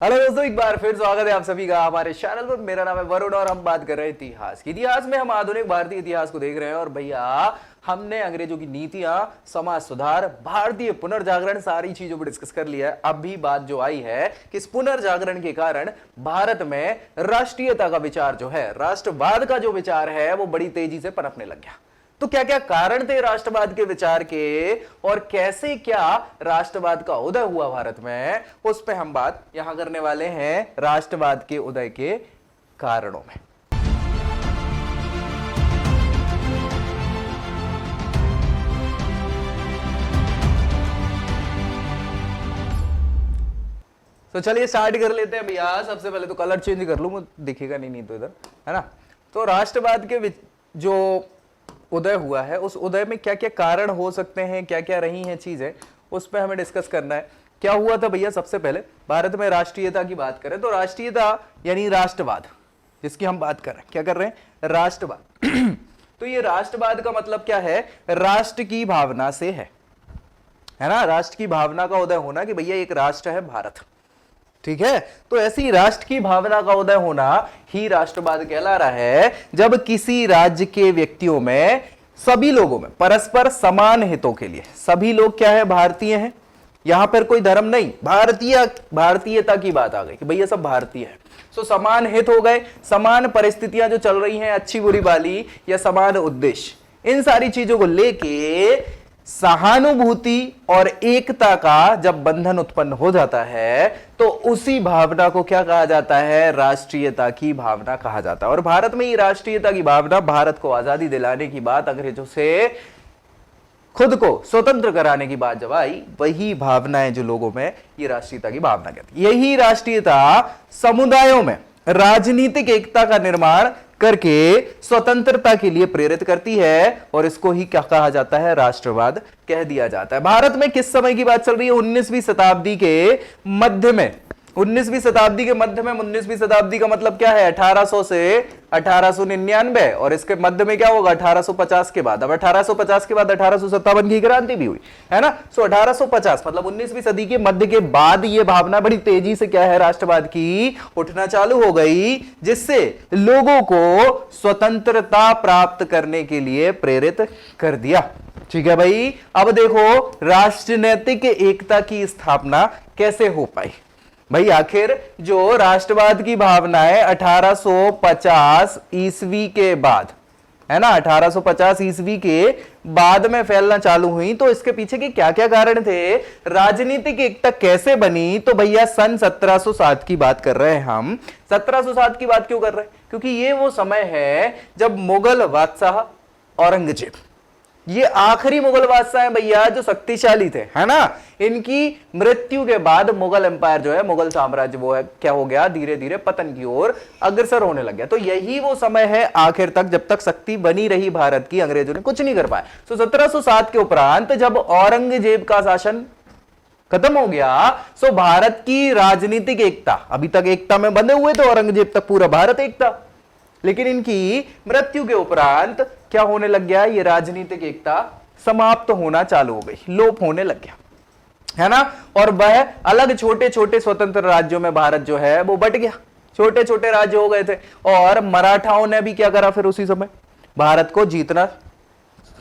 Hello दोस्तों, एक बार फिर स्वागत है आप सभी का हमारे चैनल पर। मेरा नाम है वरुण और हम बात कर रहे हैं इतिहास की। इतिहास में हम आधुनिक भारतीय इतिहास को देख रहे हैं और भैया हमने अंग्रेजों की नीतियां, समाज सुधार, भारतीय पुनर्जागरण, सारी चीजों पर डिस्कस कर लिया है। अभी बात जो आई है कि इस पुनर्जागरण के कारण भारत में राष्ट्रीयता का विचार जो है, राष्ट्रवाद का जो विचार है, वो बड़ी तेजी से पनपने लग गया। तो क्या क्या कारण थे राष्ट्रवाद के विचार के और कैसे क्या राष्ट्रवाद का उदय हुआ भारत में, उस पे हम बात यहां करने वाले हैं राष्ट्रवाद के उदय के कारणों में। तो चलिए स्टार्ट कर लेते हैं भैया। सबसे पहले तो कलर चेंज कर लूं, दिखेगा नहीं तो इधर, है ना। तो राष्ट्रवाद के जो उदय हुआ है, उस उदय में क्या क्या कारण हो सकते हैं, क्या क्या रही हैं चीजें, उस पर हमें डिस्कस करना है। क्या हुआ था भैया, सबसे पहले भारत में राष्ट्रीयता की बात करें तो राष्ट्रीयता यानी राष्ट्रवाद जिसकी हम बात कर रहे हैं, क्या कर रहे हैं, राष्ट्रवाद। तो ये राष्ट्रवाद का मतलब क्या है, राष्ट्र की भावना से है ना। राष्ट्र की भावना का उदय होना कि भैया एक राष्ट्र है भारत, ठीक है। तो ऐसी राष्ट्र की भावना का उदय होना ही राष्ट्रवाद कहला रहा है, जब किसी राज्य के व्यक्तियों में, सभी लोगों में परस्पर समान हितों के लिए, सभी लोग क्या है, भारतीय हैं, यहां पर कोई धर्म नहीं, भारतीयता की बात आ गई कि भैया सब भारतीय है। सो समान हित हो गए, समान परिस्थितियां जो चल रही हैं अच्छी बुरी वाली, या समान उद्देश्य, इन सारी चीजों को लेके सहानुभूति और एकता का जब बंधन उत्पन्न हो जाता है तो उसी भावना को क्या कहा जाता है, राष्ट्रीयता की भावना कहा जाता है। और भारत में ये राष्ट्रीयता की भावना, भारत को आजादी दिलाने की बात, अंग्रेजों से खुद को स्वतंत्र कराने की बात जब आई, वही भावनाएं जो लोगों में ये राष्ट्रीयता की भावना कहती है। यही राष्ट्रीयता समुदायों में राजनीतिक एकता का निर्माण करके स्वतंत्रता के लिए प्रेरित करती है और इसको ही क्या कहा जाता है, राष्ट्रवाद कह दिया जाता है। भारत में किस समय की बात चल रही है, 19वीं शताब्दी के मध्य में। 19वीं शताब्दी के मध्य में, 19वीं शताब्दी का मतलब क्या है, 1800 से 1899, और इसके मध्य में क्या होगा, 1850 के बाद। अब 1850 के बाद 1857 की क्रांति भी हुई, है ना। सो 1850 मतलब 19वीं सदी के मध्य के बाद ये भावना बड़ी तेजी से क्या है, राष्ट्रवाद की उठना चालू हो गई, जिससे लोगों को स्वतंत्रता प्राप्त करने के लिए प्रेरित कर दिया। ठीक है भाई। अब देखो राष्ट्रनैतिक एकता की स्थापना कैसे हो पाई भाई। आखिर जो राष्ट्रवाद की भावनाएं 1850 ईस्वी के बाद, है ना, 1850 ईस्वी के बाद में फैलना चालू हुई, तो इसके पीछे के क्या क्या कारण थे, राजनीतिक एकता कैसे बनी। तो भैया सन 1707 की बात कर रहे हैं हम। 1707 की बात क्यों कर रहे हैं, क्योंकि ये वो समय है जब मुगल बादशाह औरंगजेब, ये आखिरी मुगल बादशाह हैं भैया जो शक्तिशाली थे, है ना। इनकी मृत्यु के बाद मुगल एम्पायर जो है, मुगल साम्राज्य, वो है क्या हो गया, धीरे धीरे पतन की ओर अग्रसर होने लग गया। तो यही वो समय है आखिर तक जब तक शक्ति बनी रही भारत की, अंग्रेजों ने कुछ नहीं कर पाए। तो 1707 के उपरांत जब औरंगजेब का शासन खत्म हो गया, सो भारत की राजनीतिक एकता, अभी तक एकता में बंधे हुए थे औरंगजेब तक, पूरा भारत एकता, लेकिन इनकी मृत्यु के उपरांत क्या होने लग गया, ये राजनीतिक एकता समाप्त होना चालू हो गई, लोप होने लग गया, है ना। और वह अलग छोटे छोटे स्वतंत्र राज्यों में भारत जो है वो बट गया, छोटे छोटे राज्य हो गए थे। और मराठाओं ने भी क्या करा, फिर उसी समय भारत को जीतना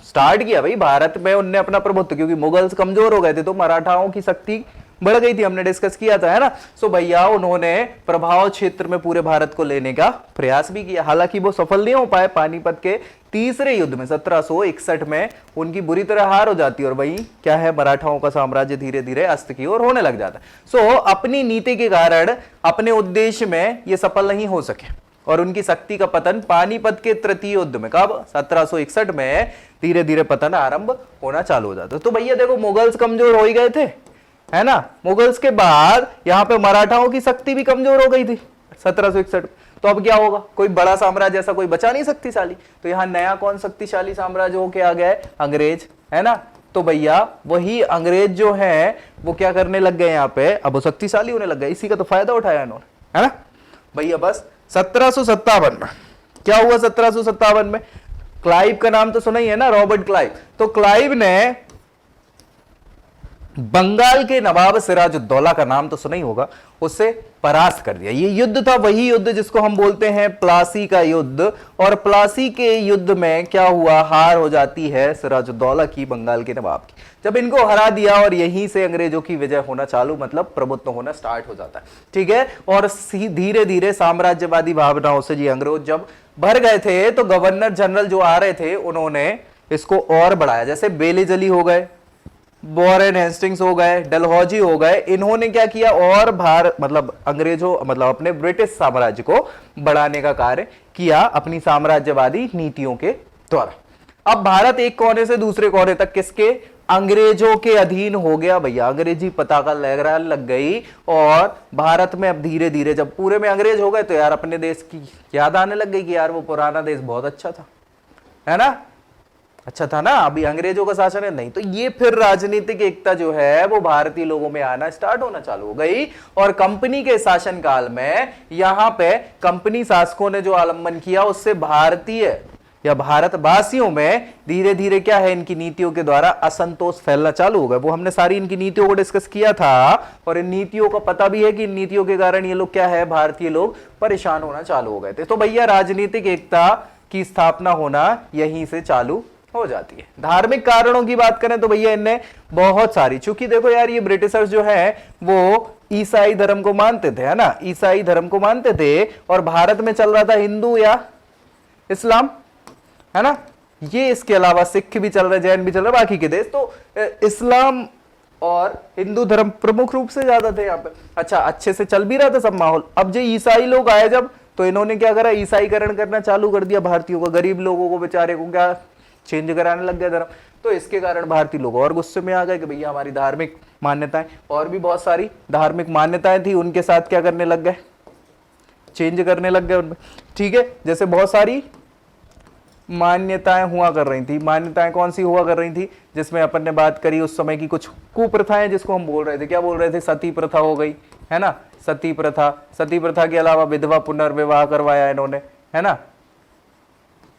स्टार्ट किया भाई। भारत में उनने अपना प्रभुत्व, क्योंकि मुगल्स कमजोर हो गए थे तो मराठाओं की शक्ति बढ़ गई थी, हमने डिस्कस किया था, है ना। सो भैया उन्होंने प्रभाव क्षेत्र में पूरे भारत को लेने का प्रयास भी किया, हालांकि वो सफल नहीं हो पाए। पानीपत के तीसरे युद्ध में 1761 में उनकी बुरी तरह हार हो जाती है और वही क्या है, मराठाओं का साम्राज्य धीरे धीरे अस्त की ओर होने लग जाता है। सो अपनी नीति के कारण अपने उद्देश्य में ये सफल नहीं हो सके और उनकी शक्ति का पतन पानीपत के तृतीय युद्ध में, कब, 1761 में धीरे धीरे पतन आरंभ होना चालू हो जाता। तो भैया देखो मुगल्स कमजोर हो ही गए थे, है ना। मुगल्स के बाद यहां पे मराठाओं की शक्ति भी कमजोर हो गई थी 1761। तो अब क्या होगा, कोई बड़ा साम्राज्य ऐसा कोई बचा नहीं शक्तिशाली, तो यहां नया कौन शक्तिशाली साम्राज्य होके आ गया है, अंग्रेज, है ना। तो भैया वही अंग्रेज जो है वो क्या करने लग गए यहाँ पे, अब वो शक्तिशाली होने लग गए, इसी का तो फायदा उठाया इन्होंने, है ना भैया। बस 1757 में क्या हुआ, 1757 में क्लाइव का नाम तो सुना ही है ना, रॉबर्ट क्लाइव। तो क्लाइव ने बंगाल के नवाब सिराजुद्दौला का नाम तो सुना ही होगा, उससे परास्त कर दिया। ये युद्ध था वही युद्ध जिसको हम बोलते हैं प्लासी का युद्ध। और प्लासी के युद्ध में क्या हुआ, हार हो जाती है सिराजुद्दौला की, बंगाल के नवाब की। जब इनको हरा दिया और यहीं से अंग्रेजों की विजय होना चालू, मतलब प्रभुत्व होना स्टार्ट हो जाता है, ठीक है। और धीरे धीरे साम्राज्यवादी भावनाओं से जी अंग्रेज जब भर गए थे, तो गवर्नर जनरल जो आ रहे थे उन्होंने इसको और बढ़ाया। जैसे बेलीजली हो गए, वॉरेन हेस्टिंग्स हो गए, डलहौजी हो गए, इन्होंने क्या किया और मतलब अंग्रेजों मतलब अपने ब्रिटिश साम्राज्य को बढ़ाने का कार्य किया अपनी साम्राज्यवादी नीतियों के द्वारा। अब भारत एक कोने से दूसरे कोने तक किसके, अंग्रेजों के अधीन हो गया भैया। अंग्रेजी पताका लहराने लग गई और भारत में अब धीरे धीरे जब पूरे में अंग्रेज हो गए तो यार अपने देश की याद आने लग गई कि यार वो पुराना देश बहुत अच्छा था, है ना, अच्छा था ना, अभी अंग्रेजों का शासन है नहीं। तो ये फिर राजनीतिक एकता जो है वो भारतीय लोगों में आना स्टार्ट होना चालू हो गई। और कंपनी के शासन काल में यहां पे कंपनी शासकों ने जो आलम्बन किया उससे भारतीय या भारतवासियों में धीरे धीरे क्या है, इनकी नीतियों के द्वारा असंतोष फैलना चालू हो गया। वो हमने सारी इनकी नीतियों को डिस्कस किया था और इन नीतियों का पता भी है कि इन नीतियों के कारण ये लोग क्या है, भारतीय लोग परेशान होना चालू हो गए थे। तो भैया राजनीतिक एकता की स्थापना होना यहीं से चालू हो जाती है। धार्मिक कारणों की बात करें तो भैया इनने बहुत सारी, चूंकि देखो यार ये ब्रिटिशर्स जो है वो ईसाई धर्म को मानते थे, है ना, ईसाई धर्म को मानते थे और भारत में चल रहा था हिंदू या इस्लाम, है ना। ये इसके अलावा सिख भी चल रहे, जैन भी चल रहे, बाकी के देश तो इस्लाम और हिंदू धर्म प्रमुख रूप से ज्यादा थे यहाँ पे। अच्छा, अच्छे से चल भी रहा था सब माहौल। अब जो ईसाई लोग आए जब, तो इन्होंने क्या करा, ईसाईकरण करना चालू कर दिया भारतीयों को, गरीब लोगों को बेचारे को क्या चेंज कराने लग गया धर्म। तो इसके कारण भारतीय लोग और गुस्से में आ गए कि भैया हमारी धार्मिक मान्यताएं, और भी बहुत सारी धार्मिक मान्यताएं थी, उनके साथ क्या करने लग गए, चेंज करने लग गए उनमें, ठीक है। जैसे बहुत सारी मान्यताएं हुआ कर रही थी। मान्यताएं कौन सी हुआ कर रही थी, जिसमें अपन ने बात करी उस समय की कुछ कुप्रथाएं, जिसको हम बोल रहे थे, क्या बोल रहे थे, सती प्रथा हो गई, है ना, सती प्रथा। सती प्रथा के अलावा विधवा पुनर्विवाह करवाया इन्होंने, है ना,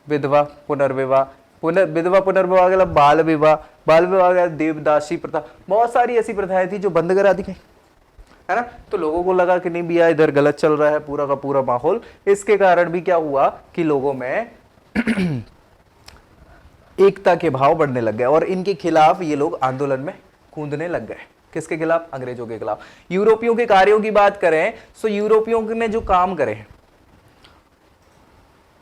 विधवा पुनर्विवाह, विधवा पुनर्विवाह के अलावा बाल विवाह, बाल विवाह के देवदासी प्रथा, बहुत सारी ऐसी प्रथाएं थी जो बंद करा दी गई, है ना। तो लोगों को लगा कि नहीं भैया इधर गलत चल रहा है पूरा का पूरा माहौल। इसके कारण भी क्या हुआ कि लोगों में एकता के भाव बढ़ने लग गए और इनके खिलाफ ये लोग आंदोलन में कूदने लग गए। किसके खिलाफ, अंग्रेजों के खिलाफ। यूरोपियों के कार्यों की बात करें तो यूरोपियों ने जो काम करे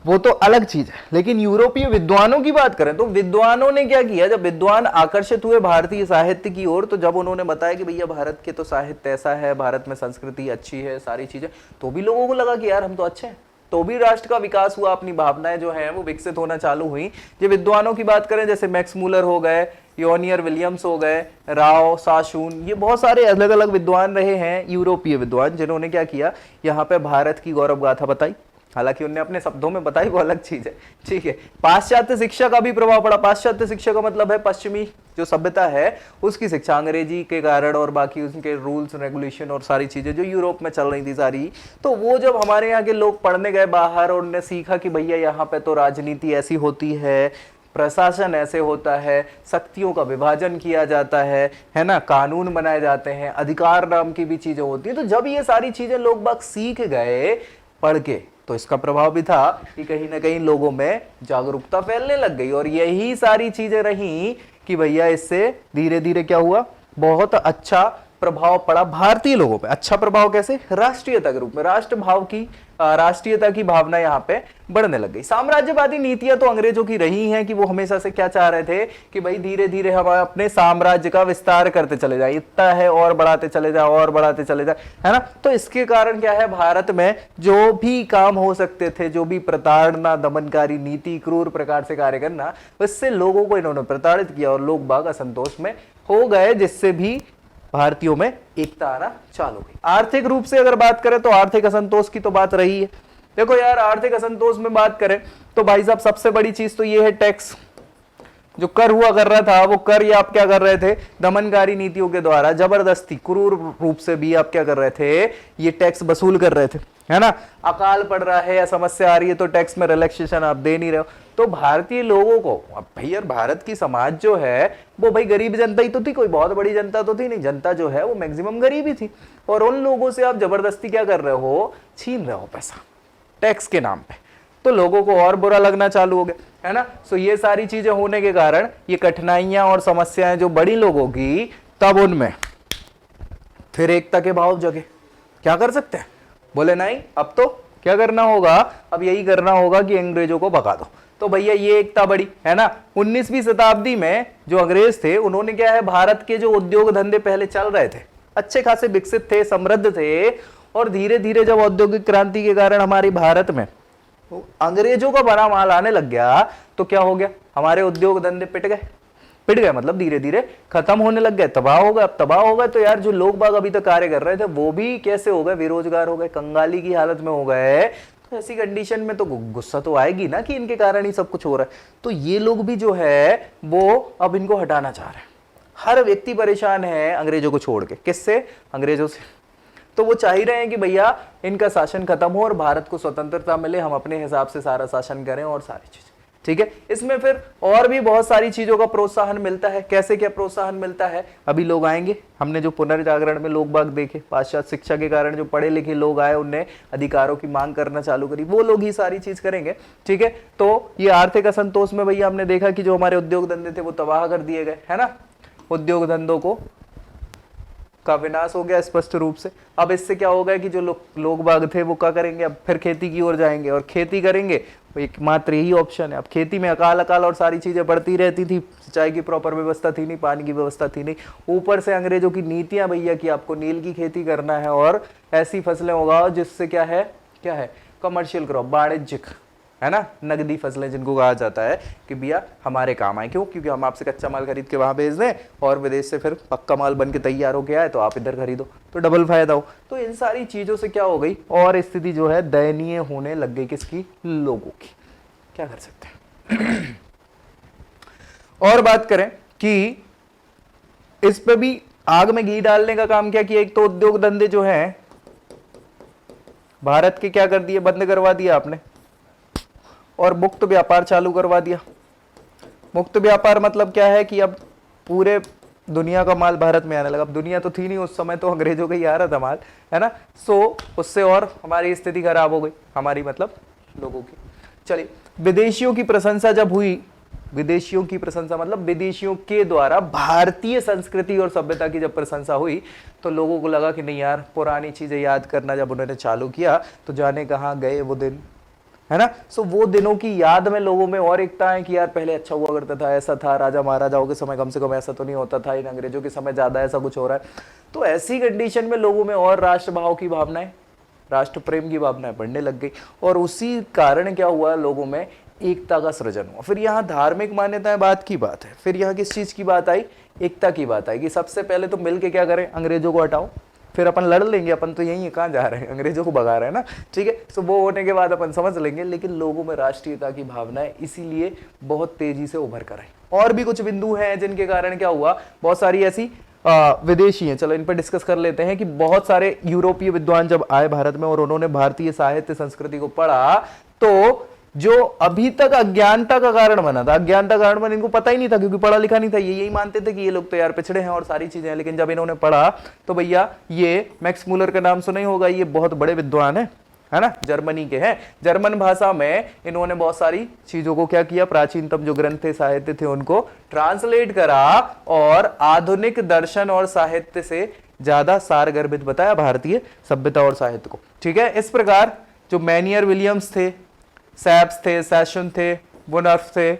वो तो अलग चीज है, लेकिन यूरोपीय विद्वानों की बात करें तो विद्वानों ने क्या किया, जब विद्वान आकर्षित हुए भारतीय साहित्य की ओर, तो जब उन्होंने बताया कि भैया भारत के तो साहित्य ऐसा है, भारत में संस्कृति अच्छी है, सारी चीजें, तो भी लोगों को लगा कि यार हम तो अच्छे हैं, तो भी राष्ट्र का विकास हुआ, अपनी भावनाएं जो हैं वो विकसित होना चालू हुई। ये विद्वानों की बात करें जैसे मैक्स मूलर हो गए, योनियर विलियम्स हो गए, राव साशून, ये बहुत सारे अलग अलग विद्वान रहे हैं, यूरोपीय विद्वान, जिन्होंने क्या किया, यहाँ पे भारत की गौरव गाथा बताई। हालांकि उन्होंने अपने शब्दों में बताई, वो अलग चीज है, ठीक है। पाश्चात्य शिक्षा का भी प्रभाव पड़ा। पाश्चात्य शिक्षा का मतलब है पश्चिमी जो सभ्यता है उसकी शिक्षा, अंग्रेजी के कारण और बाकी उनके रूल्स रेगुलेशन और सारी चीजें जो यूरोप में चल रही थी सारी, तो वो जब हमारे यहाँ के लोग पढ़ने गए बाहर और उन्होंने सीखा कि भैया यहाँ पे तो राजनीति ऐसी होती है, प्रशासन ऐसे होता है, शक्तियों का विभाजन किया जाता है ना, कानून बनाए जाते हैं, अधिकार नाम की भी चीजें होती है। तो जब ये सारी चीजें लोग बाग सीख गए पढ़ के, तो इसका प्रभाव भी था कि कहीं ना कहीं लोगों में जागरूकता फैलने लग गई। और यही सारी चीजें रही कि भैया इससे धीरे धीरे क्या हुआ, बहुत अच्छा प्रभाव पड़ा भारतीय लोगों पे। अच्छा प्रभाव कैसे, राष्ट्रीयता के रूप में, राष्ट्र भाव की, राष्ट्रीयता की भावना यहाँ पे बढ़ने लग गई। साम्राज्यवादी नीतियां तो अंग्रेजों की रही हैं कि वो हमेशा से क्या चाह रहे थे कि भाई धीरे धीरे हम अपने साम्राज्य का विस्तार करते चले जाए, इतना है और बढ़ाते चले जाए और बढ़ाते चले जाए, है ना। तो इसके कारण क्या है, भारत में जो भी काम हो सकते थे, जो भी प्रताड़ना, दमनकारी नीति, क्रूर प्रकार से कार्य करना, उससे लोगों को इन्होंने प्रताड़ित किया और लोग बाग असंतोष में हो गए, जिससे भी भारतीयों में एकता आना चालू हुई। आर्थिक रूप से अगर बात करें तो आर्थिक असंतोष की तो बात रही है। देखो यार आर्थिक असंतोष में बात करें तो भाई साहब सबसे बड़ी चीज तो ये है टैक्स। जो कर हुआ कर रहा था वो कर, ये आप क्या कर रहे थे, दमनकारी नीतियों के द्वारा जबरदस्ती क्रूर रूप से भी आप क्या कर रहे थे, ये टैक्स वसूल कर रहे थे, है ना। अकाल पड़ रहा है या समस्या आ रही है तो टैक्स में रिलैक्सेशन आप दे नहीं रहे हो। तो भारतीय लोगों को, अब भैया भारत की समाज जो है वो भाई गरीब जनता ही तो थी, कोई बहुत बड़ी जनता तो थी नहीं, जनता जो है वो मैक्सिमम गरीब ही थी। और उन लोगों से आप जबरदस्ती क्या कर रहे हो, छीन रहे हो पैसा टैक्स के नाम पे, तो लोगों को और बुरा लगना चालू हो गया, है ना। सो ये सारी चीजें होने के कारण ये कठिनाइयां और समस्याएं जो बड़ी लोगों की, तब उनमें फिर एकता के भाव जगे। क्या कर सकते हैं, बोले नहीं अब तो क्या करना होगा, अब यही करना होगा कि अंग्रेजों को भगा दो। तो भैया ये एकता बड़ी, है ना। 19वीं शताब्दी में जो अंग्रेज थे उन्होंने क्या है, भारत के जो उद्योग धंधे पहले चल रहे थे अच्छे खासे विकसित थे, समृद्ध थे, और धीरे धीरे जब औद्योगिक क्रांति के कारण हमारे भारत में अंग्रेजों का बड़ा माल आने लग गया तो क्या हो गया, हमारे उद्योग धंधे पिट गए, मतलब धीरे धीरे खत्म होने लग गए, तबाह हो गए। अब तबाह हो गए तो यार जो लोग बाग अभी तक कार्य कर रहे थे वो भी कैसे हो गए, बेरोजगार हो गए, कंगाली की हालत में हो गए। तो ऐसी कंडीशन में तो गुस्सा तो आएगी ना कि इनके कारण ही सब कुछ हो रहा है। तो ये लोग भी जो है वो अब इनको हटाना चाह रहे हैं। हर व्यक्ति परेशान है अंग्रेजों को छोड़ के, किससे, अंग्रेजों से। तो वो चाह ही रहे हैं कि भैया इनका शासन खत्म हो और भारत को स्वतंत्रता मिले, हम अपने हिसाब से सारा शासन करें और सारी चीज, ठीक है। इसमें फिर और भी बहुत सारी चीजों का प्रोत्साहन मिलता है। कैसे क्या प्रोत्साहन मिलता है, अभी लोग आएंगे। हमने जो पुनर्जागरण में लोग बाग देखे, पाश्चात्य शिक्षा के कारण जो पढ़े लिखे लोग आए, उनने अधिकारों की मांग करना चालू करी, वो लोग ही सारी चीज करेंगे, ठीक है। तो ये आर्थिक असंतोष में भैया हमने देखा कि जो हमारे उद्योग धंधे थे वो तबाह कर दिए गए, है ना। उद्योग धंधों का विनाश हो गया स्पष्ट रूप से। अब इससे क्या होगा कि जो लोग बाग थे वो क्या करेंगे, अब फिर खेती की ओर जाएंगे और खेती करेंगे, एकमात्र यही ऑप्शन है। अब खेती में अकाल और सारी चीजें बढ़ती रहती थी, सिंचाई की प्रॉपर व्यवस्था थी नहीं, पानी की व्यवस्था थी नहीं, ऊपर से अंग्रेजों की नीतियां भैया कि आपको नील की खेती करना है और ऐसी फसलें उगाओ जिससे क्या है कमर्शियल क्रॉप, वाणिज्यिक, है ना, नगदी फसलें जिनको कहा जाता है कि भैया हमारे काम आए। क्यों, क्योंकि हम आपसे कच्चा माल खरीद के वहां भेज दें और विदेश से फिर पक्का माल बन के तैयार हो गया है तो आप इधर खरीदो, तो डबल फायदा हो। तो इन सारी चीजों से क्या हो गई, और स्थिति जो है दयनीय होने लग गई, किसकी, लोगों की। क्या कर सकते हैं। और बात करें कि इस पे भी आग में घी डालने का काम क्या किया, एक तो उद्योग धंधे जो है भारत के क्या कर दिए, बंद करवा दिया आपने, और मुक्त व्यापार चालू करवा दिया। मुक्त व्यापार मतलब क्या है कि अब पूरे दुनिया का माल भारत में आने लगा। अब दुनिया तो थी नहीं उस समय, तो अंग्रेजों का ही आ रहा था माल, है ना। सो उससे और हमारी स्थिति खराब हो गई, हमारी मतलब लोगों की। चलिए, विदेशियों की प्रशंसा जब हुई, विदेशियों की प्रशंसा मतलब विदेशियों के द्वारा भारतीय संस्कृति और सभ्यता की जब प्रशंसा हुई तो लोगों को लगा कि नहीं यार, पुरानी चीजें याद करना जब उन्होंने चालू किया तो जाने कहाँ गए वो दिन, है ना। सो वो दिनों की याद में लोगों में और एकता है कि यार पहले अच्छा हुआ करता था, ऐसा था, राजा महाराजाओं के समय कम से कम ऐसा तो नहीं होता था, इन अंग्रेजों के समय ज्यादा ऐसा कुछ हो रहा है। तो ऐसी कंडीशन में लोगों में और राष्ट्रभाव की भावनाएं, राष्ट्र प्रेम की भावनाएं बढ़ने लग गई, और उसी कारण क्या हुआ, लोगों में एकता का सृजन हुआ। फिर यहाँ धार्मिक मान्यताएं बात की बात है, फिर यहाँ किस चीज की बात आई, एकता की बात आई कि सबसे पहले तो मिलके क्या करें, अंग्रेजों को हटाओ, फिर अपन लड़ लेंगे, अपन तो यही है, कहाँ जा रहे हैं, अंग्रेजों को भगा रहे हैं ना, ठीक है। तो वो होने के बाद अपन समझ लेंगे, लेकिन लोगों में राष्ट्रीयता की भावनाएं इसीलिए बहुत तेजी से उभर कर आई। और भी कुछ बिंदु हैं जिनके कारण क्या हुआ, बहुत सारी ऐसी विदेशी हैं, चलो इन पर डिस्कस कर लेते हैं कि बहुत सारे यूरोपीय विद्वान जब आए भारत में और उन्होंने भारतीय साहित्य संस्कृति को पढ़ा, तो जो अभी तक अज्ञानता का कारण बना था, अज्ञानता का कारण बना, इनको पता ही नहीं था क्योंकि पढ़ा लिखा नहीं था, ये यही मानते थे कि ये लोग तो यार पिछड़े हैं और सारी चीजें हैं। लेकिन जब इन्होंने पढ़ा तो भैया ये मैक्स मूलर का नाम सुना ही होगा, ये बहुत बड़े विद्वान है ना, जर्मनी के हैं। जर्मन भाषा में इन्होंने बहुत सारी चीजों को क्या किया, प्राचीनतम जो ग्रंथ थे, साहित्य थे, उनको ट्रांसलेट करा और आधुनिक दर्शन और साहित्य से ज्यादा सारगर्भित बताया भारतीय सभ्यता और साहित्य को, ठीक है। इस प्रकार जो मैनियर विलियम्स थे, सैप्स थे, सैशन थे, वुनर्फ थे,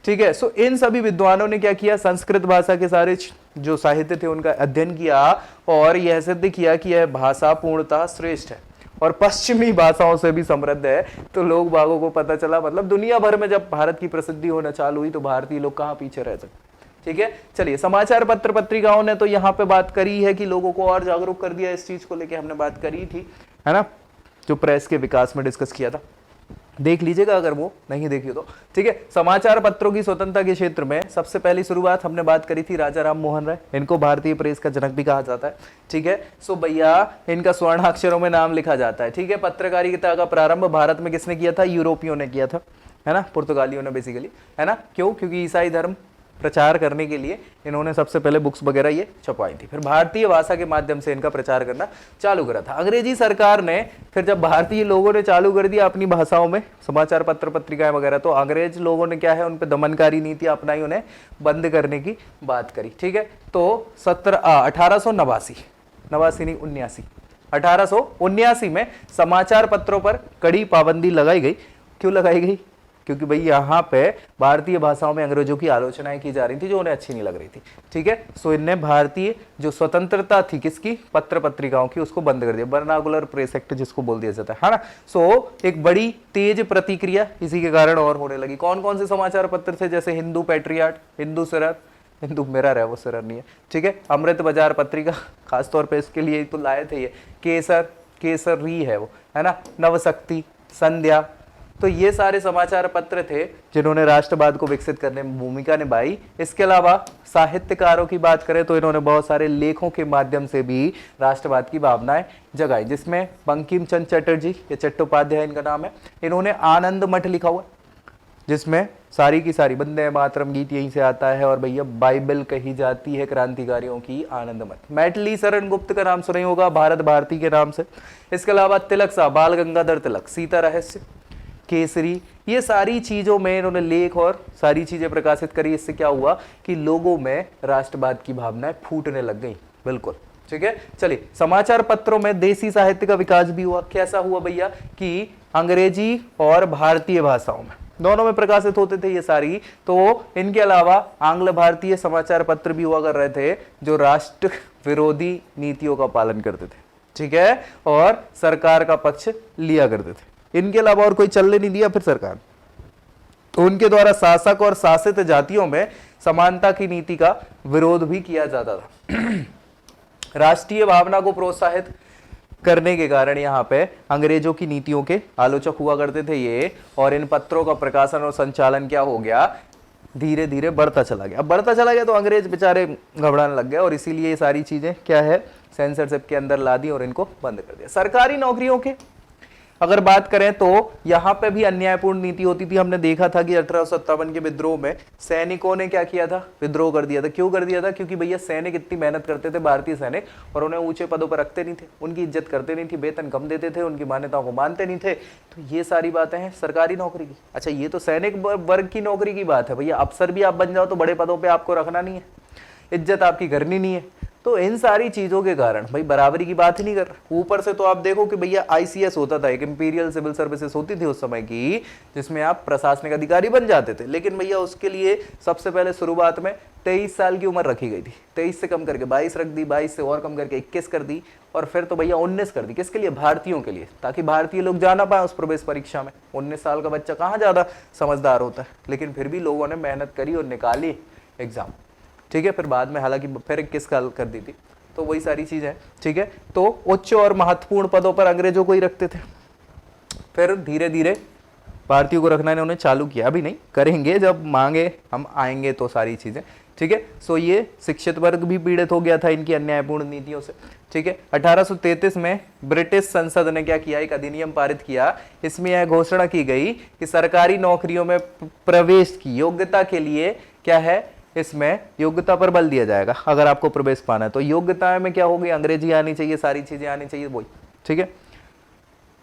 ठीक है। सो इन सभी विद्वानों ने क्या किया, संस्कृत भाषा के सारे जो साहित्य थे उनका अध्ययन किया और यह सिद्ध किया कि यह भाषा पूर्णतः श्रेष्ठ है और पश्चिमी भाषाओं से भी समृद्ध है। तो लोग बागों को पता चला, मतलब दुनिया भर में जब भारत की प्रसिद्धि होना चालू हुई तो भारतीय लोग कहाँ पीछे रह सकते, ठीक है। चलिए, समाचार पत्र पत्रिकाओं ने तो यहाँ पे बात करी है कि लोगों को और जागरूक कर दिया, इस चीज को लेके हमने बात करी थी, है ना, जो प्रेस के विकास में डिस्कस किया था। देख लीजिएगा अगर वो नहीं देखी तो, ठीक है। समाचार पत्रों की स्वतंत्रता के क्षेत्र में सबसे पहली शुरुआत हमने बात करी थी राजा राम मोहन राय, इनको भारतीय प्रेस का जनक भी कहा जाता है, ठीक है। सो भैया इनका स्वर्णाक्षरों में नाम लिखा जाता है, ठीक है। पत्रकारिता का प्रारंभ भारत में किसने किया था? यूरोपियों ने किया था, है ना, पुर्तगालियों ने बेसिकली, है ना। क्यों? क्योंकि ईसाई धर्म प्रचार करने के लिए इन्होंने सबसे पहले बुक्स वगैरह ये छपवाई थी, फिर भारतीय भाषा के माध्यम से इनका प्रचार करना चालू करा था। अंग्रेजी सरकार ने फिर जब भारतीय लोगों ने चालू कर दिया अपनी भाषाओं में समाचार पत्र पत्रिकाएं वगैरह, तो अंग्रेज लोगों ने क्या है उन पे दमनकारी नीति अपनाई, उन्हें बंद करने की बात करी, ठीक है। तो 1879 में समाचार पत्रों पर कड़ी पाबंदी लगाई गई। क्यों लगाई गई? क्योंकि भाई यहाँ पे भारतीय भाषाओं में अंग्रेजों की आलोचनाएं की जा रही थी जो उन्हें अच्छी नहीं लग रही थी, ठीक है। सो इनने भारतीय जो स्वतंत्रता थी किसकी? पत्र पत्रिकाओं की, उसको बंद कर दिया, वर्नाकुलर प्रेस एक्ट जिसको बोल दिया जाता है ना। सो एक बड़ी तेज प्रतिक्रिया इसी के कारण और होने लगी। कौन कौन से समाचार पत्र थे? जैसे हिंदू पैट्रियाट, हिंदू सिरर, हिंदू मिरर है वो, सिरर नहीं है, ठीक है। अमृत बाजार पत्रिका, खासतौर पर इसके लिए तो लाए थे ये। केसर, केसरी है वो, है ना। नवशक्ति, संध्या, तो ये सारे समाचार पत्र थे जिन्होंने राष्ट्रवाद को विकसित करने में भूमिका निभाई। इसके अलावा साहित्यकारों की बात करें तो इन्होंने बहुत सारे लेखों के माध्यम से भी राष्ट्रवाद की भावनाएं जगाई, जिसमें बंकिम चंद्र चटर्जी, ये चट्टोपाध्याय इनका नाम है, इन्होंने आनंद मठ लिखा हुआ, जिसमें सारी की सारी वंदे मातरम गीत यहीं से आता है, और भैया बाइबल कही जाती है क्रांतिकारियों की, आनंद मठ। मैथिली शरण गुप्त का नाम सुना ही होगा, भारत भारती के नाम से। इसके अलावा तिलक साहब, बाल गंगाधर तिलक, सीता रहस्य, केसरी, ये सारी चीजों में इन्होंने लेख और सारी चीजें प्रकाशित करी। इससे क्या हुआ कि लोगों में राष्ट्रवाद की भावनाएं फूटने लग गई, बिल्कुल, ठीक है। चलिए, समाचार पत्रों में देसी साहित्य का विकास भी हुआ। कैसा हुआ भैया? कि अंग्रेजी और भारतीय भाषाओं में दोनों में प्रकाशित होते थे ये सारी। तो इनके अलावा आंग्ल भारतीय समाचार पत्र भी हुआ कर रहे थे जो राष्ट्र विरोधी नीतियों का पालन करते थे, ठीक है, और सरकार का पक्ष लिया करते थे। इनके अलावा और कोई चलने नहीं दिया फिर सरकार, तो उनके द्वारा शासक और शासित जातियों में समानता की नीति का विरोध भी किया जाता था। राष्ट्रीय भावना को प्रोत्साहित करने के कारण यहाँ पे अंग्रेजों की नीतियों के आलोचक हुआ करते थे ये, और इन पत्रों का प्रकाशन और संचालन क्या हो गया? धीरे धीरे बढ़ता चला गया। अब बढ़ता चला गया तो अंग्रेज बेचारे घबराने लग गए, और इसीलिए ये सारी चीजें क्या है सेंसरशिप के अंदर ला दी और इनको बंद कर दिया। सरकारी नौकरियों के अगर बात करें तो यहाँ पे भी अन्यायपूर्ण नीति होती थी। हमने देखा था कि 1857 के विद्रोह में सैनिकों ने क्या किया था? विद्रोह कर दिया था। क्यों कर दिया था? क्योंकि भैया सैनिक इतनी मेहनत करते थे, भारतीय सैनिक, और उन्हें ऊंचे पदों पर रखते नहीं थे, उनकी इज्जत करते नहीं थी, वेतन कम देते थे, उनकी मान्यताओं को मानते नहीं थे। तो ये सारी बातें हैं सरकारी नौकरी की। अच्छा, ये तो सैनिक वर्ग की नौकरी की बात है भैया। अफसर भी आप बन जाओ तो बड़े पदों पर आपको रखना नहीं है, इज्जत आपकी करनी नहीं है। तो इन सारी चीजों के कारण भाई बराबरी की बात ही नहीं कर रहा। ऊपर से तो आप देखो कि भैया आईसीएस होता था, एक इंपीरियल सिविल सर्विसेज होती थी उस समय की, जिसमें आप प्रशासनिक अधिकारी बन जाते थे। लेकिन भैया उसके लिए सबसे पहले शुरुआत में 23 साल की उम्र रखी गई थी, 23 से कम करके 22 रख दी, 22 से और कम करके 21 कर दी, और फिर तो भैया 19 कर दी। किसके लिए? भारतीयों के लिए, ताकि भारतीय लोग जाना पाए उस प्रवेश परीक्षा में। 19 साल का बच्चा कहाँ ज्यादा समझदार होता है, लेकिन फिर भी लोगों ने मेहनत करी और निकाली एग्जाम, ठीक है। फिर बाद में हालांकि फिर 21 साल कर दी थी। तो वही सारी चीज है, ठीक है। तो उच्च और महत्वपूर्ण पदों पर अंग्रेजों को ही रखते थे। फिर धीरे धीरे भारतीयों को रखना इन्होंने चालू किया। अभी नहीं, करेंगे जब मांगे हम आएंगे तो सारी चीजें, ठीक है। सो ये शिक्षित वर्ग भी पीड़ित हो गया था इनकी अन्यायपूर्ण नीतियों से, ठीक है। 1833 में ब्रिटिश संसद ने क्या किया? एक अधिनियम पारित किया। इसमें यह घोषणा की गई कि सरकारी नौकरियों में प्रवेश की योग्यता के लिए क्या है, इसमें योग्यता पर बल दिया जाएगा। अगर आपको प्रवेश पाना है तो योग्यता में क्या होगी? अंग्रेजी आनी चाहिए, सारी चीजें आनी चाहिए, वही, ठीक है।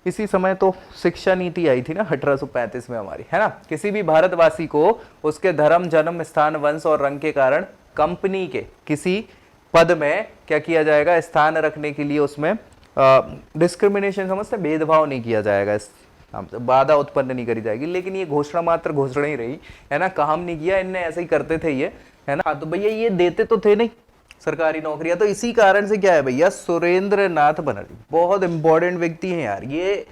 इसी समय तो शिक्षा नीति आई थी ना 1835 में हमारी, है ना। किसी भी भारतवासी को उसके धर्म, जन्म स्थान, वंश और रंग के कारण कंपनी के किसी पद में क्या किया जाएगा? स्थान रखने के लिए उसमें डिस्क्रिमिनेशन, समझते, भेदभाव नहीं किया जाएगा, बाधा उत्पन्न नहीं करी जाएगी। लेकिन ये घोषणा मात्र घोषणा ही रही, है ना, काम नहीं किया इनने, ऐसे ही करते थे ये, है ना। तो भैया ये देते तो थे नहीं सरकारी नौकरियां। तो इसी कारण से क्या है भैया, सुरेंद्र नाथ बनर्जी बहुत इंपॉर्टेंट व्यक्ति हैं यार, ये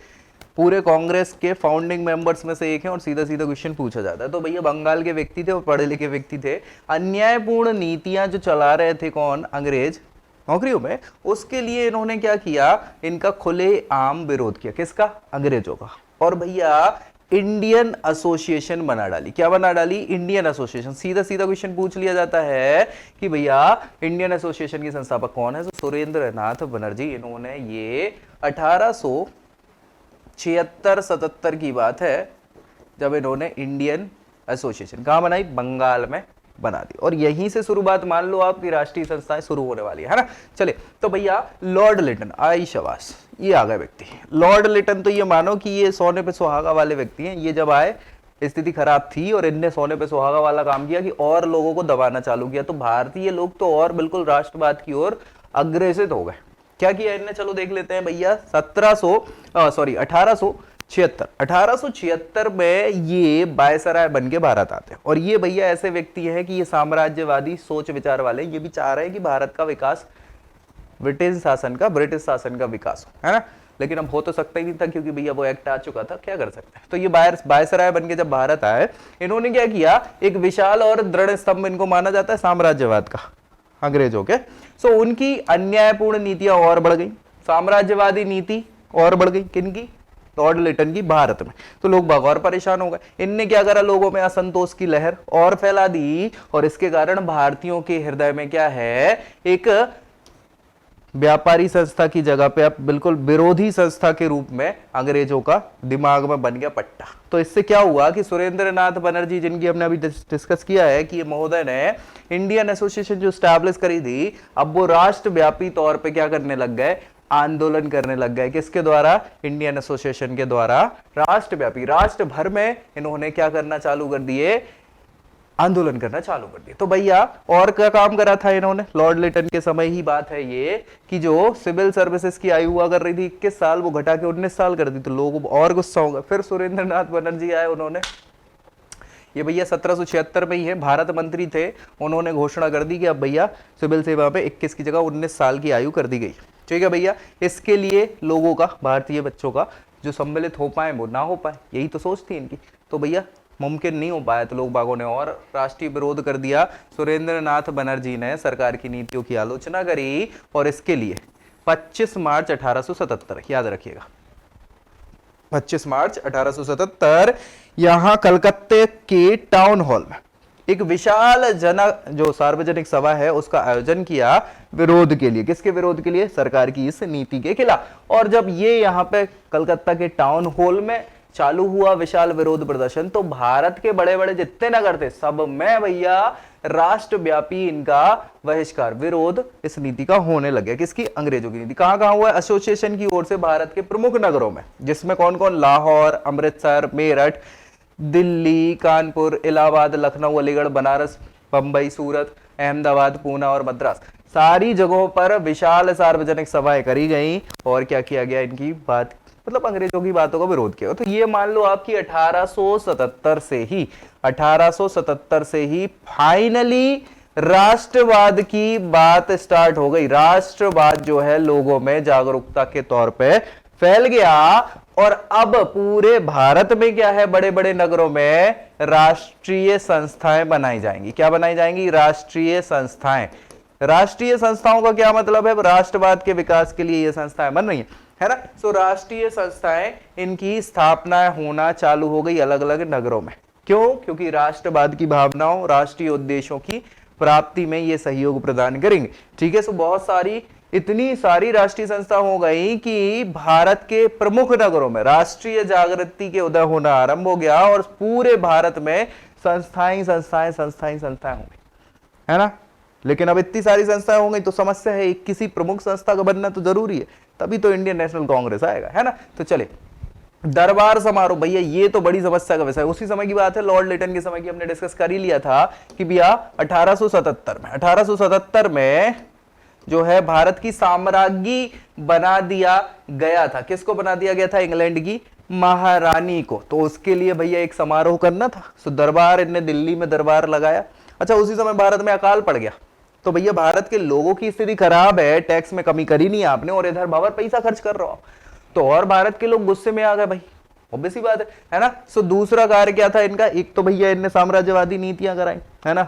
पूरे कांग्रेस के फाउंडिंग मेंबर्स में से एक है, और सीधा सीधा क्वेश्चन पूछा जाता है। तो भैया बंगाल के व्यक्ति थे और पढ़े लिखे व्यक्ति थे। अन्यायपूर्ण नीतियां जो चला रहे थे कौन? अंग्रेज नौकरियों में, उसके लिए इन्होंने क्या किया? इनका खुलेआम विरोध किया। किसका? अंग्रेजों का। और भैया इंडियन एसोसिएशन बना डाली। क्या बना डाली? Indian association. सीधा सीधा क्वेश्चन पूछ लिया जाता है कि भैया इंडियन एसोसिएशन की संस्थापक कौन है? तो सुरेंद्र नाथ बनर्जी। इन्होंने ये 1876-77 की बात है जब इन्होंने इंडियन एसोसिएशन कहां बनाई? बंगाल में बना दी। और यहीं से शुरुआत मान लो आपकी राष्ट्रीय संस्थाएं शुरू होने वाली है ना। चले तो भैया लॉर्ड लिटन, आई शाबाश, ये आ गए व्यक्ति। लॉर्ड लिटन तो ये मानो कि ये सोने पे सुहागा वाले व्यक्ति हैं। ये जब आए स्थिति खराब थी और इनने सोने पे सुहागा वाला काम किया कि और लोगों को दबाना चालू किया, तो भारतीय लोग तो और बिल्कुल राष्ट्रवाद की ओर अग्रेसित हो गए। क्या किया इनने? चलो देख लेते हैं भैया। 1876 में ये वायसराय बन के भारत आते हैं। और ये भैया ऐसे व्यक्ति हैं कि ये साम्राज्यवादी सोच विचार वाले, ये भी चाह रहे हैं कि भारत का विकास ब्रिटिश शासन का विकास हो, है ना। लेकिन अब हो तो सकता ही नहीं था क्योंकि भैया वो एक्ट आ चुका था, क्या कर सकते हैं। तो ये वायसराय बन के जब भारत आए, इन्होंने क्या किया? एक विशाल और दृढ़ स्तंभ इनको माना जाता है साम्राज्यवाद का, अंग्रेजों के। सो उनकी अन्यायपूर्ण नीतियां और बढ़ गई, साम्राज्यवादी नीति और बढ़ गई। किनकी? लॉर्ड लिटन की, भारत में। तो लोग बाग और परेशान हो गए। इनने क्या करा? लोगों में असंतोष की लहर और फैला दी और इसके कारण भारतीयों के हृदय में क्या है? एक व्यापारी संस्था की जगह पे अब बिल्कुल विरोधी संस्था के रूप में अंग्रेजों का दिमाग में बन गया पट्टा। तो इससे क्या हुआ कि सुरेंद्र नाथ बनर्जी, जिनकी हमने अभी डिस्कस किया है कि ये महोदय ने इंडियन एसोसिएशन जो स्टैब्लिश करी थी, अब वो राष्ट्रव्यापी तौर पे क्या करने लग गए? आंदोलन करने लग गए। किसके द्वारा? इंडियन एसोसिएशन के द्वारा राष्ट्रव्यापी, राष्ट्र भर में इन्होंने क्या करना चालू कर दिए? आंदोलन करना चालू कर दिया। तो भैया और क्या काम करा था इन्होंने? लॉर्ड लिटन के समय ही बात है ये कि जो सिविल सर्विसेज की आयु हुआ कर रही थी 21 साल, वो घटा के 19 साल कर दी। तो लोगों को और गुस्सा होगा। फिर सुरेंद्र नाथ बनर्जी आए, उन्होंने ये भैया 1776 में ही है, भारत मंत्री थे, उन्होंने घोषणा कर दी कि अब भैया सिविल सेवा में 21 की जगह 19 साल की आयु कर दी गई। ठीक है भैया। इसके लिए लोगों का, भारतीय बच्चों का जो सम्मिलित हो पाए वो ना हो पाए, यही तो सोच थी इनकी। तो भैया मुमकिन नहीं हो पाया, तो लोग बागों ने और राष्ट्रीय विरोध कर दिया। सुरेंद्र नाथ बनर्जी ने सरकार की नीतियों की आलोचना करी और इसके लिए 25 मार्च 1877, याद रखिएगा 25 मार्च 1877, यहां कलकत्ते के टाउन हॉल में एक विशाल जो सार्वजनिक सभा है उसका आयोजन किया विरोध के लिए। किसके विरोध के लिए? सरकार की इस नीति के खिलाफ। और जब ये यहाँ पे कलकत्ता के टाउन हॉल में चालू हुआ विशाल विरोध प्रदर्शन, तो भारत के बड़े बड़े जितने नगर थे सब में भैया राष्ट्रव्यापी इनका बहिष्कार, विरोध इस नीति का होने लगे। किसकी? अंग्रेजों की नीति। कहां कहां हुआ? एसोसिएशन की ओर से भारत के प्रमुख नगरों में, जिसमें कौन कौन? लाहौर, अमृतसर, मेरठ, दिल्ली, कानपुर, इलाहाबाद, लखनऊ, अलीगढ़, बनारस, बंबई, सूरत, अहमदाबाद, पूना और मद्रास, सारी जगहों पर विशाल सार्वजनिक सभाएं करी गई। और क्या किया गया? इनकी बात, मतलब अंग्रेजों की बातों का विरोध किया। तो ये मान लो आपकी 1877 से ही फाइनली राष्ट्रवाद की बात स्टार्ट हो गई। राष्ट्रवाद जो है लोगों में जागरूकता के तौर पे फैल गया और अब पूरे भारत में क्या है? बड़े बड़े नगरों में राष्ट्रीय संस्थाएं बनाई जाएंगी। क्या बनाई जाएंगी? राष्ट्रीय संस्थाएं। राष्ट्रीय संस्थाओं का क्या मतलब है? राष्ट्रवाद के विकास के लिए ये संस्थाएं बन रही है ना। सो राष्ट्रीय संस्थाएं, इनकी स्थापना होना चालू हो गई अलग अलग नगरों में। क्यों? क्योंकि राष्ट्रवाद की भावनाओं, राष्ट्रीय उद्देश्यों की प्राप्ति में ये सहयोग प्रदान करेंगे। ठीक है। सो बहुत सारी, इतनी सारी राष्ट्रीय संस्था हो गई कि भारत के प्रमुख नगरों में राष्ट्रीय जागृति के उदय होना आरंभ हो गया और पूरे भारत में संस्थाएं हो गई, है ना। लेकिन अब इतनी सारी संस्थाएं हो गई तो समस्या है, किसी प्रमुख संस्था का बनना तो जरूरी है, तभी तो इंडियन नेशनल कांग्रेस आएगा, है ना। तो चले, दरबार समारोह, भैया ये तो बड़ी समस्या का विषय है। उसी समय की बात है, लॉर्ड लिटन के समय की हमने डिस्कस कर ही लिया था कि भैया 1877 में जो है भारत की साम्राज्ञी बना दिया गया था। किसको बना दिया गया था? इंग्लैंड की महारानी को। तो उसके लिए भैया एक समारोह करना था, तो दरबार, इनने दिल्ली में दरबार लगाया। अच्छा, उसी समय भारत में अकाल पड़ गया, तो भैया भारत के लोगों की स्थिति खराब है, टैक्स में कमी करी नहीं आपने और इधर बाबर पैसा खर्च कर रहा हो, तो और भारत के लोग गुस्से में आ गए भाई, ऑब्वियस सी बात है ना। सो दूसरा कार्य क्या था इनका? एक तो भैया इनने साम्राज्यवादी नीतियां कराई, है ना,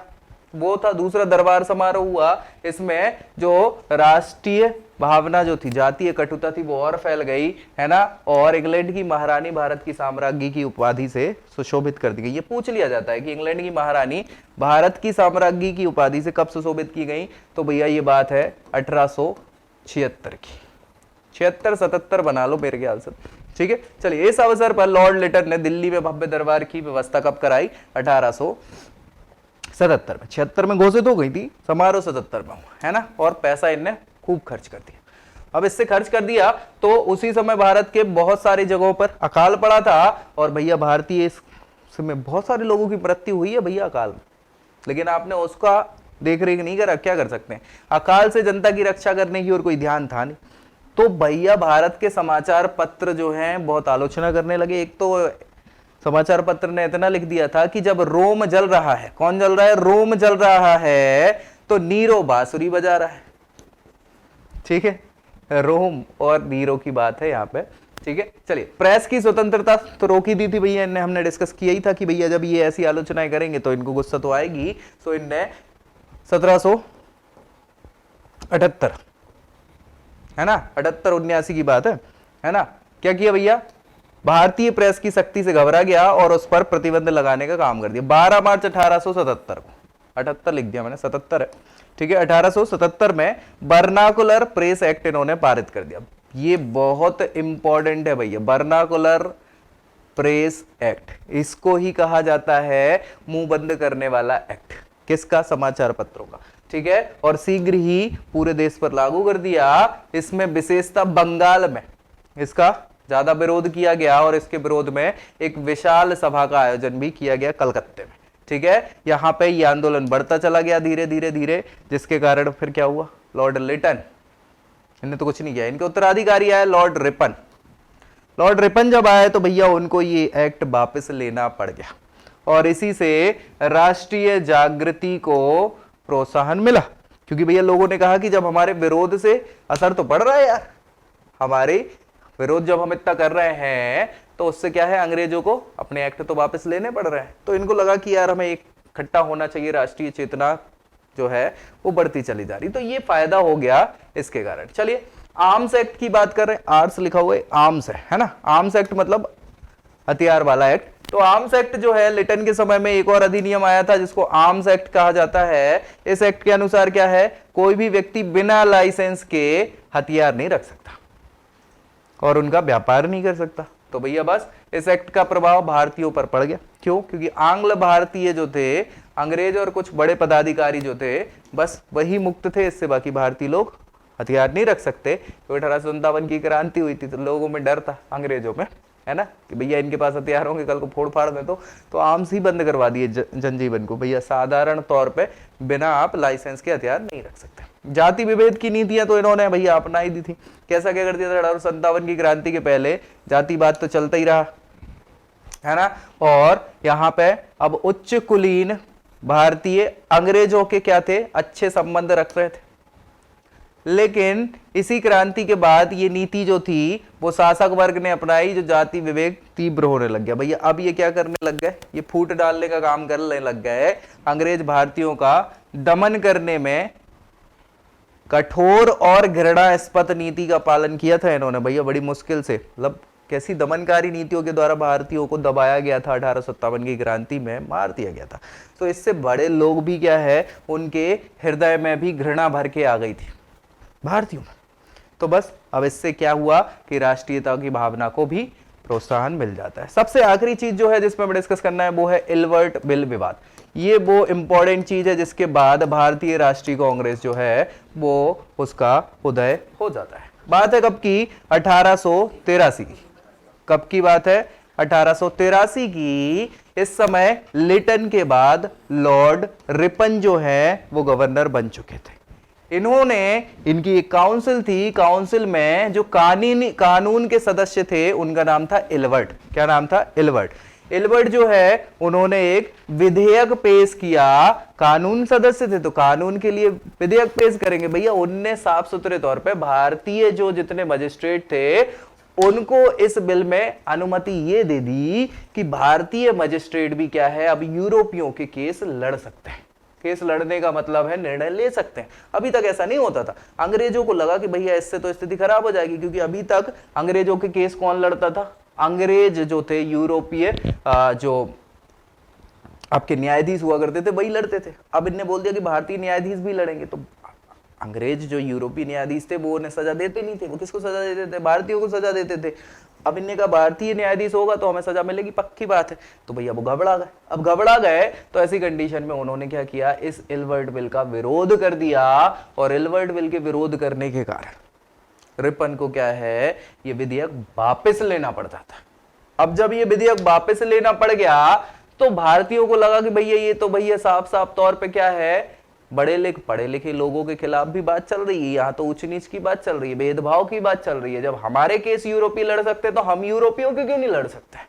वो था। दूसरा दरबार समारोह हुआ, इसमें जो राष्ट्रीय भावना जो थी, जातीय कटुता थी, वो और फैल गई, है ना। और इंग्लैंड की महारानी भारत की साम्राज्ञी की उपाधि से सुशोभित कर दी गई। ये पूछ लिया जाता है कि इंग्लैंड की महारानी भारत की साम्राज्ञी की उपाधि से कब सुशोभित की गई, तो भैया ये बात है 1876 की। 76-77 बना लो मेरे ख्याल से, ठीक है। चलिए, इस अवसर पर लॉर्ड लिटन ने दिल्ली में भव्य दरबार की व्यवस्था कब कराई, 1877 में। 76 में घोषित हो गई थी, समारोह 77 में, है ना। और पैसा इनने खूब खर्च कर दिया। अब इससे खर्च कर दिया तो उसी समय भारत के बहुत सारी जगहों पर अकाल पड़ा था, और भैया भारतीय इसमें बहुत सारे लोगों की मृत्यु हुई है भैया अकाल में, लेकिन आपने उसका देख रेख नहीं करा। क्या कर सकते हैं, अकाल से जनता की रक्षा करने की और कोई ध्यान था नहीं। तो भैया भारत के समाचार पत्र जो हैं बहुत आलोचना करने लगे। एक तो समाचार पत्र ने इतना लिख दिया था कि जब रोम जल रहा है, कौन जल रहा है, रोम जल रहा है, तो नीरो बांसुरी बजा रहा है, ठीक है। रोम और नीरो की बात है यहाँ पे, ठीक है। चलिए, प्रेस की स्वतंत्रता तो रोकी दी थी भैया इनने, हमने डिस्कस किया ही था कि भैया जब ये ऐसी आलोचनाएं करेंगे तो इनको गुस्सा तो आएगी। तो इनने 1778, है ना, 78-79 की बात है ना, क्या किया भैया, भारतीय प्रेस की शक्ति से घबरा गया और उस पर प्रतिबंध लगाने का काम कर दिया। 12 मार्च 1877 को, 78 लिख दिया मैंने, 77 है, ठीक है। 1877 में बर्नाकुलर प्रेस एक्ट इन्होंने पारित कर दिया। ये बहुत इंपॉर्टेंट है भैया, बर्नाकुलर प्रेस एक्ट, इसको ही कहा जाता है मुंह बंद करने वाला एक्ट। किसका, समाचार पत्रों का, ठीक है। और शीघ्र ही पूरे देश पर लागू कर दिया। इसमें विशेषता बंगाल में इसका ज्यादा विरोध किया गया, और इसके विरोध में एक विशाल सभा का आयोजन भी किया गया कलकत्ते में, ठीक है। यहां पे ये आंदोलन बढ़ता चला गया धीरे धीरे धीरे, जिसके कारण फिर क्या हुआ, लॉर्ड लिटन, इन्हें तो कुछ नहीं किया, इनके उत्तराधिकारी आए लॉर्ड रिपन। लॉर्ड रिपन जब आए तो भैया उनको ये एक्ट वापस लेना पड़ गया, और इसी से राष्ट्रीय जागृति को प्रोत्साहन मिला। क्योंकि भैया लोगों ने कहा कि जब हमारे विरोध से असर तो पड़ रहा है यार, हमारे विरोध जब हम इतना कर रहे हैं तो उससे क्या है, अंग्रेजों को अपने एक्ट तो वापस लेने पड़ रहे हैं। तो इनको लगा कि यार हमें एक इकट्ठा होना चाहिए, राष्ट्रीय चेतना जो है वो बढ़ती चली जा रही, तो ये फायदा हो गया इसके कारण। चलिए, आर्म्स एक्ट की बात कर रहे हैं, आर्ट्स लिखा हुआ है, आर्म्स है ना। आर्म्स एक्ट मतलब हथियार वाला एक्ट। तो आर्म्स एक्ट जो है, लिटन के समय में एक और अधिनियम आया था जिसको आर्म्स एक्ट कहा जाता है। इस एक्ट के अनुसार क्या है, कोई भी व्यक्ति बिना लाइसेंस के हथियार नहीं रख सकता और उनका व्यापार नहीं कर सकता। तो भैया बस इस एक्ट का प्रभाव भारतीयों पर पड़ गया। क्यों, क्योंकि आंग्ल भारतीय जो थे, अंग्रेज और कुछ बड़े पदाधिकारी जो थे, बस वही मुक्त थे, इससे बाकी भारतीय लोग हथियार नहीं रख सकते। तो 1857 की क्रांति हुई थी, तो लोगों में डर था अंग्रेजों में, है ना, कि भैया इनके पास हथियार होंगे, कल को फोड़ फाड़ दे तो आर्म्स ही बंद करवा दिए जनजीवन को। भैया साधारण तौर पे बिना आप लाइसेंस के हथियार नहीं रख सकते। जाति विभेद की नीतियां तो इन्होंने भैया अपना ही दी थी। कैसा क्या कर दिया था, 1857 की क्रांति के पहले जातिवाद तो चलता ही रहा, है ना। और यहाँ पे अब उच्च कुलीन भारतीय अंग्रेजों के क्या थे, अच्छे संबंध रख रहे थे। लेकिन इसी क्रांति के बाद ये नीति जो थी वो शासक वर्ग ने अपनाई, जो जाति विवेक तीव्र होने लग गया। भैया अब ये क्या करने लग गए, ये फूट डालने का काम करने लग गए। अंग्रेज भारतीयों का दमन करने में कठोर और घृणास्पद नीति का पालन किया था इन्होंने भैया, बड़ी मुश्किल से। मतलब कैसी दमनकारी नीतियों के द्वारा भारतीयों को दबाया गया था, 1857 की क्रांति में मार दिया गया था। तो इससे बड़े लोग भी क्या है, उनके हृदय में भी घृणा भर के आ गई थी भारतीयों में। तो बस अब इससे क्या हुआ कि राष्ट्रीयता की भावना को भी प्रोत्साहन मिल जाता है। सबसे आखिरी चीज जो है जिसमें हमें डिस्कस करना है वो है इल्बर्ट बिल विवाद। ये वो इंपॉर्टेंट चीज है जिसके बाद भारतीय राष्ट्रीय कांग्रेस जो है वो उसका उदय हो जाता है। बात है कब की, 1883 की। कब की बात है, 1883 की। इस समय लिटन के बाद लॉर्ड रिपन जो है वो गवर्नर बन चुके थे। इन्होंने, इनकी एक काउंसिल थी, काउंसिल में जो कानून के सदस्य थे उनका नाम था इल्बर्ट। क्या नाम था, इल्बर्ट। इल्बर्ट जो है उन्होंने एक विधेयक पेश किया, कानून सदस्य थे तो कानून के लिए विधेयक पेश करेंगे भैया। उनने साफ सुथरे तौर पे भारतीय जो जितने मजिस्ट्रेट थे उनको इस बिल में अनुमति ये दे दी कि भारतीय मजिस्ट्रेट भी क्या है, अब यूरोपियों के केस लड़ सकते हैं। केस लड़ने का मतलब है निर्णय ले सकते हैं। अभी तक ऐसा नहीं होता था। अंग्रेजों को लगा कि भैया इससे तो स्थिति खराब हो जाएगी, क्योंकि अभी तक अंग्रेजों के केस कौन लड़ता था? अंग्रेज जो थे, यूरोपीय जो आपके न्यायाधीश हुआ करते थे वही लड़ते थे। अब इनने बोल दिया कि भारतीय न्यायाधीश भी लड़ेंगे, तो अंग्रेज जो यूरोपीय न्यायाधीश थे वो उन्हें सजा देते नहीं थे। वो किसको सजा देते थे? भारतीयों को सजा देते थे। अब इनने कहा भारतीय न्यायाधीश होगा तो हमें सजा मिलेगी, पक्की बात है। तो भैया वो घबरा गए। अब घबरा गए तो ऐसी कंडीशन में उन्होंने क्या किया? इस इल्बर्ट बिल का विरोध कर दिया, और इल्बर्ट बिल के विरोध करने के कारण रिपन को क्या है, ये विधेयक वापस लेना पड़ता था। अब जब ये विधेयक वापस लेना पड़ गया तो भारतीयों को लगा कि भैया ये तो भैया साफ साफ तौर पे क्या है, पढ़े लिखे लोगों के खिलाफ भी बात चल रही है। यहाँ तो उच्च नीच की बात चल रही है, भेदभाव की बात चल रही है। जब हमारे केस यूरोपीय लड़ सकते तो हम यूरोपियों के क्यों नहीं लड़ सकते?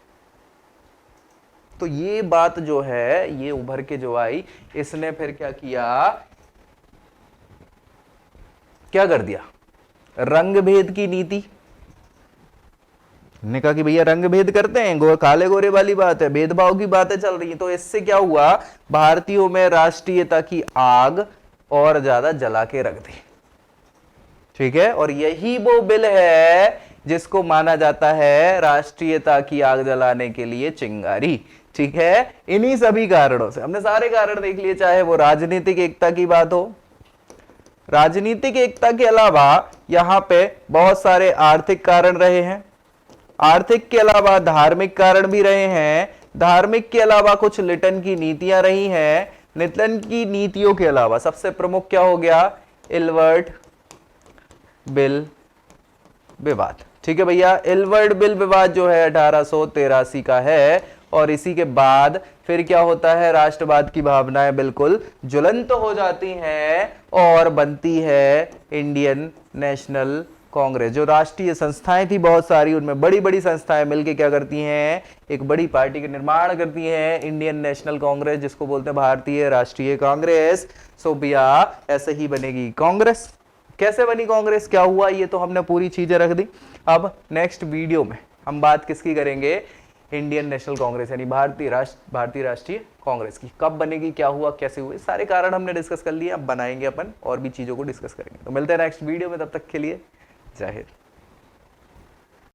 तो ये बात जो है ये उभर के जो आई, इसने फिर क्या किया, क्या कर दिया? रंग भेद की नीति ने कहा कि भैया रंग भेद करते हैं, काले गोरे वाली बात है, भेदभाव की बातें चल रही हैं। तो इससे क्या हुआ, भारतीयों में राष्ट्रीयता की आग और ज्यादा जला के रख दी। ठीक है, और यही वो बिल है जिसको माना जाता है राष्ट्रीयता की आग जलाने के लिए चिंगारी। ठीक है, इन्हीं सभी कारणों से हमने सारे कारण देख लिए, चाहे वो राजनीतिक एकता की बात हो, राजनीतिक एकता के अलावा यहां पे बहुत सारे आर्थिक कारण रहे हैं, आर्थिक के अलावा धार्मिक कारण भी रहे हैं, धार्मिक के अलावा कुछ लिटन की नीतियां रही हैं, लिटन की नीतियों के अलावा सबसे प्रमुख क्या हो गया, इल्बर्ट बिल विवाद। ठीक है भैया, इल्बर्ट बिल विवाद जो है 1883 का है, और इसी के बाद फिर क्या होता है, राष्ट्रवाद की भावनाएं बिल्कुल ज्वलंत हो जाती हैं और बनती है इंडियन नेशनल कांग्रेस। जो राष्ट्रीय संस्थाएं थी बहुत सारी, उनमें बड़ी बड़ी संस्थाएं मिलकर क्या करती हैं, एक बड़ी पार्टी का निर्माण करती हैं, इंडियन नेशनल कांग्रेस, जिसको बोलते हैं भारतीय राष्ट्रीय कांग्रेस। सो भैया ऐसे ही बनेगी कांग्रेस। कैसे बनी कांग्रेस, क्या हुआ, ये तो हमने पूरी चीजें रख दी। अब नेक्स्ट वीडियो में हम बात किसकी करेंगे, इंडियन नेशनल कांग्रेस यानी भारतीय राष्ट्रीय कांग्रेस की। कब बनेगी, क्या हुआ, कैसे हुए, सारे कारण हमने डिस्कस कर लिए। अब बनाएंगे अपन और भी चीजों को डिस्कस करेंगे। तो मिलते हैं नेक्स्ट वीडियो में, तब तक के लिए जय हिंद।